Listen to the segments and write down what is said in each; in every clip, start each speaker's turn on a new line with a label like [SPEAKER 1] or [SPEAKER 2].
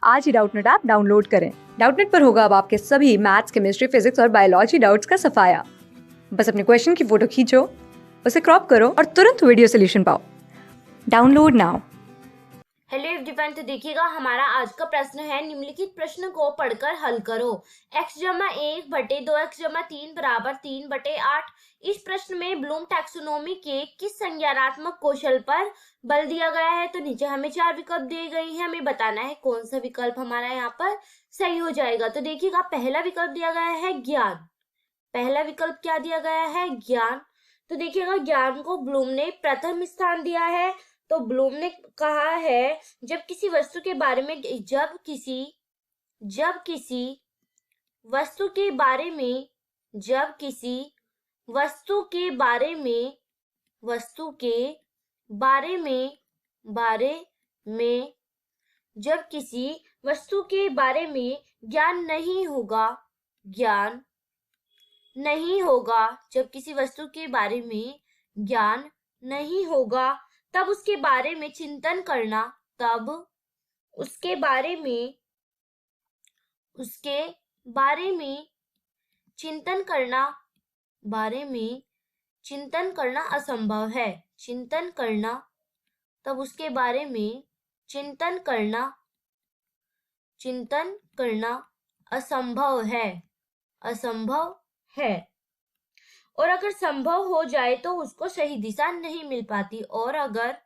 [SPEAKER 1] आज ही Doubtnut app download करें। Doubtnut पर होगा अब आपके सभी मैथ्स, केमिस्ट्री, फिजिक्स और बायोलॉजी डाउट्स का सफाया। बस अपने क्वेश्चन की फोटो खींचो, उसे क्रॉप करो और तुरंत वीडियो सोल्यूशन पाओ। Download now.
[SPEAKER 2] हेलो एवरीवन, तो देखिएगा हमारा आज का प्रश्न है निम्नलिखित प्रश्न को पढ़कर हल करो। x जमा 1/2x जमा 3 बराबर 3/8। इस प्रश्न में ब्लूम टैक्सोनॉमी के किस संज्ञानात्मक कौशल पर बल दिया गया है? तो नीचे हमें 4 विकल्प दिए गए हैं, हमें बताना है कौन सा विकल्प हमारा यहाँ पर सही हो जाएगा। तो देखिएगा पहला विकल्प दिया गया है ज्ञान। पहला विकल्प क्या दिया गया है? ज्ञान। तो देखिएगा ज्ञान को ब्लूम ने प्रथम स्थान दिया है। तो ब्लूम ने कहा है जब किसी वस्तु के बारे में जब किसी वस्तु के बारे में जब किसी वस्तु के बारे में वस्तु के बारे में बारे में जब किसी वस्तु के बारे में ज्ञान नहीं होगा जब किसी वस्तु के बारे में ज्ञान नहीं होगा तब उसके बारे में चिंतन करना उसके बारे में चिंतन करना असंभव है। चिंतन करना असंभव है। और अगर संभव हो जाए तो उसको सही दिशा नहीं मिल पाती। और अगर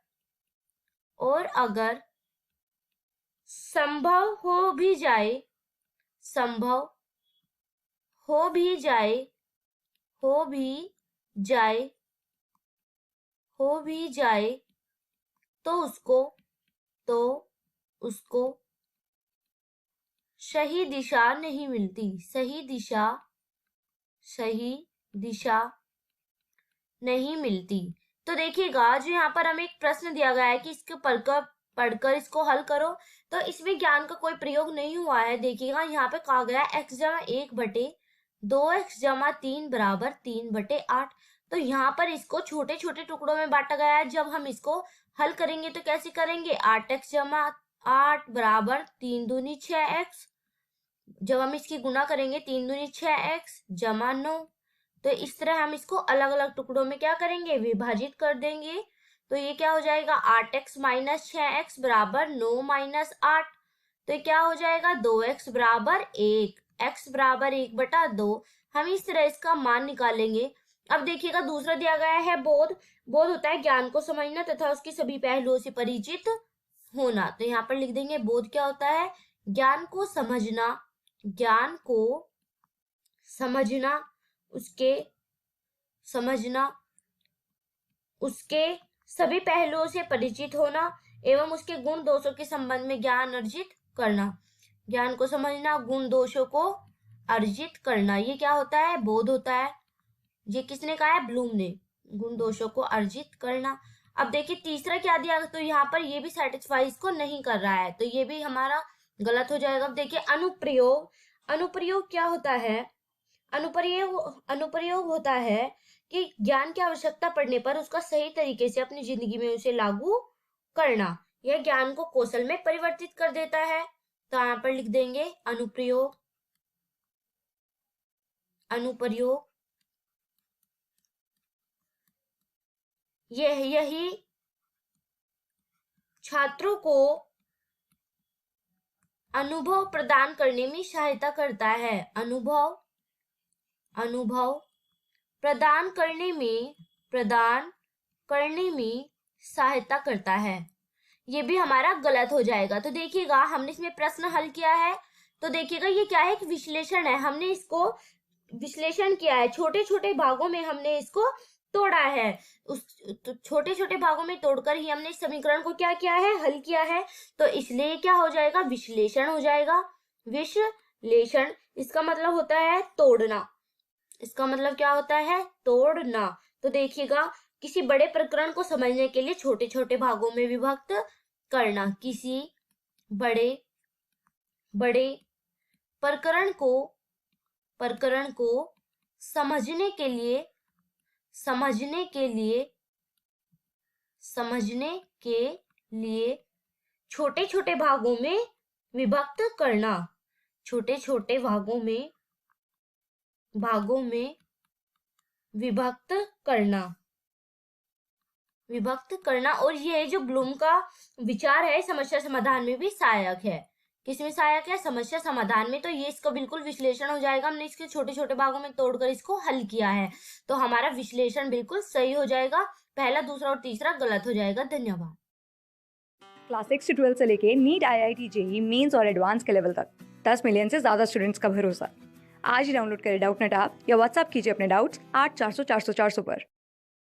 [SPEAKER 2] संभव हो भी जाए तो उसको सही दिशा नहीं मिलती। सही दिशा नहीं मिलती। तो देखिएगा जो यहाँ पर हमें एक प्रश्न दिया गया है कि इसके पढ़कर इसको हल करो, तो इसमें ज्ञान का कोई प्रयोग नहीं हुआ है। देखिएगा यहाँ पे कहा गया है x जमा 1/2x जमा 3 बराबर 3/8। तो यहाँ पर इसको छोटे छोटे टुकड़ों में बांटा गया है। जब हम इसको हल करेंगे तो कैसे करेंगे? 8x जमा 8 बराबर 3 दूनी 6x। जब हम इसकी गुणा करेंगे 3 दूनी 6x जमा 9। तो इस तरह हम इसको अलग अलग टुकड़ों में क्या करेंगे? विभाजित कर देंगे। तो ये क्या हो जाएगा? 8x माइनस 6x बराबर 9 माइनस 8। तो ये क्या हो जाएगा? 2x बराबर 1। x बराबर 1/2। हम इस तरह इसका मान निकालेंगे। अब देखिएगा दूसरा दिया गया है बोध। बोध होता है ज्ञान को समझना तथा उसके सभी पहलुओं से परिचित होना। तो यहाँ पर लिख देंगे बोध क्या होता है? ज्ञान को समझना, उसके सभी पहलुओं से परिचित होना एवं उसके गुण दोषों के संबंध में ज्ञान अर्जित करना। ज्ञान को समझना, गुण दोषों को अर्जित करना, ये क्या होता है? बोध होता है। ये किसने कहा है? ब्लूम ने। गुण दोषों को अर्जित करना। अब देखिए तीसरा क्या दिया, तो यहाँ पर ये भी सेटिस्फाई इसको नहीं कर रहा है, तो ये भी हमारा गलत हो जाएगा। अब देखिए अनुप्रयोग क्या होता है? अनुप्रयोग होता है कि ज्ञान की आवश्यकता पड़ने पर उसका सही तरीके से अपनी जिंदगी में उसे लागू करना। यह ज्ञान को कौशल में परिवर्तित कर देता है। तो यहाँ पर लिख देंगे अनुप्रयोग। यही छात्रों को अनुभव प्रदान करने में सहायता करता है। अनुभव प्रदान करने में सहायता करता है। ये भी हमारा गलत हो जाएगा। तो देखिएगा हमने इसमें प्रश्न हल किया है। तो देखिएगा ये क्या है? एक विश्लेषण है। हमने इसको विश्लेषण किया है, छोटे छोटे भागों में हमने इसको तोड़ा है। उस छोटे छोटे भागों में तोड़कर ही हमने इस समीकरण को क्या किया है? हल किया है। तो इसलिए क्या हो जाएगा? विश्लेषण हो जाएगा। विश्लेषण इसका मतलब होता है तोड़ना। इसका मतलब क्या होता है? तोड़ना। तो देखिएगा किसी बड़े प्रकरण को समझने के लिए छोटे छोटे भागों में विभक्त करना। किसी बड़े प्रकरण को समझने के लिए छोटे छोटे भागों में विभक्त करना, छोटे छोटे भागों में विभक्त करना। और ये जो ब्लूम का विचार है समस्या समाधान में भी सहायक है। किसमें सहायक है? समस्या समाधान में। तो ये इसका बिल्कुल विश्लेषण हो जाएगा। हमने इसके छोटे छोटे भागों में तोड़कर इसको हल किया है, तो हमारा विश्लेषण बिल्कुल सही हो जाएगा। पहला, दूसरा और तीसरा गलत हो जाएगा। धन्यवाद।
[SPEAKER 1] क्लास 6 से 12 से लेके नीट, IIT, JEE मेंस और एडवांस के लेवल तक 10 मिलियन से ज़्यादा स्टूडेंट्स का भरोसा। आज ही डाउनलोड करें डाउटनेट ऐप या व्हाट्सएप कीजिए अपने डाउट्स 8400 400 400 पर।